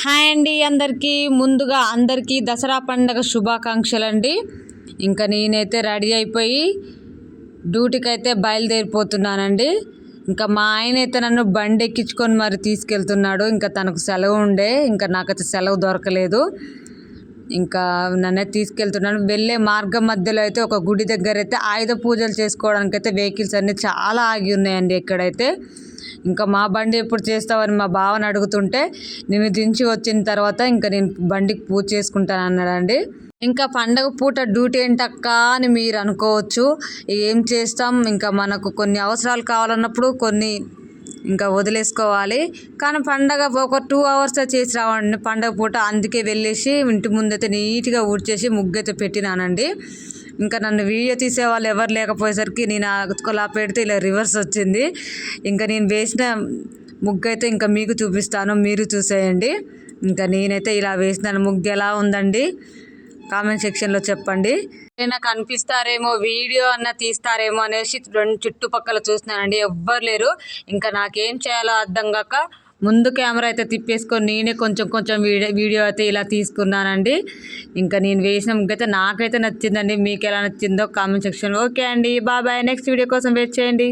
Hi అండి అందరికీ ముందుగా దసరా పండగ శుభాకాంక్షలు అండి. ఇంకా నేనైతే రెడీ అయిపోయి డ్యూటీకి అయితే బయలుదేరిపోతున్నానండి. ఇంకా మా ఆయన అయితే నన్ను బండి ఎక్కించుకొని మరి తీసుకెళ్తున్నాడు. ఇంకా తనకు సెలవు ఉండే, ఇంకా నాకైతే సెలవు దొరకలేదు. ఇంకా నన్నే తీసుకెళ్తున్నాను. వెళ్ళే మార్గం మధ్యలో అయితే ఒక గుడి దగ్గర అయితే ఆయుధ పూజలు చేసుకోవడానికి అయితే వెహికల్స్ అన్నీ చాలా ఆగి ఉన్నాయండి ఇక్కడైతే. ఇంకా మా బండి ఎప్పుడు చేస్తావని మా బావని అడుగుతుంటే నేను దించి వచ్చిన తర్వాత ఇంకా నేను బండికి పూజ చేసుకుంటాను అన్నాడండి. ఇంకా పండగ పూట డ్యూటీ ఏంటక్క అని మీరు అనుకోవచ్చు. ఏం చేస్తాం, ఇంకా మనకు కొన్ని అవసరాలు కావాలన్నప్పుడు కొన్ని ఇంకా వదిలేసుకోవాలి. కానీ పండగ ఒక 2 hours చేసి రావండి పండగ పూట. అందుకే వెళ్ళేసి ఇంటి ముందైతే నీట్గా ఊడ్చేసి ముగ్గు అయితే పెట్టినానండి. ఇంకా నన్ను వీడియో తీసే వాళ్ళు ఎవరు లేకపోయేసరికి నేను అలా పెడితే ఇలా రివర్స్ వచ్చింది. ఇంకా నేను వేసిన ముగ్గు అయితే ఇంకా మీకు చూపిస్తాను, మీరు చూసేయండి. ఇంకా నేనైతే ఇలా వేసినాను. ముగ్గు ఎలా ఉందండి కామెంట్ సెక్షన్లో చెప్పండి. ఏదైనా కనిపిస్తారేమో, వీడియో అన్న తీస్తారేమో అనేసి చుట్టుపక్కల చూసినానండి, ఎవ్వరు లేరు. ఇంకా నాకేం చేయాలో అర్థం కాక ముందు కెమెరా అయితే తిప్పేసుకొని నేనే కొంచెం వీడియో అయితే ఇలా తీసుకున్నానండి. ఇంకా నేను వేసిన ముగ్గు అయితే నాకైతే నచ్చిందండి. మీకు ఎలా నచ్చిందో కామెంట్ సెక్షన్లో. ఓకే అండి, బాయ్. నెక్స్ట్ వీడియో కోసం వెయిట్ చేయండి.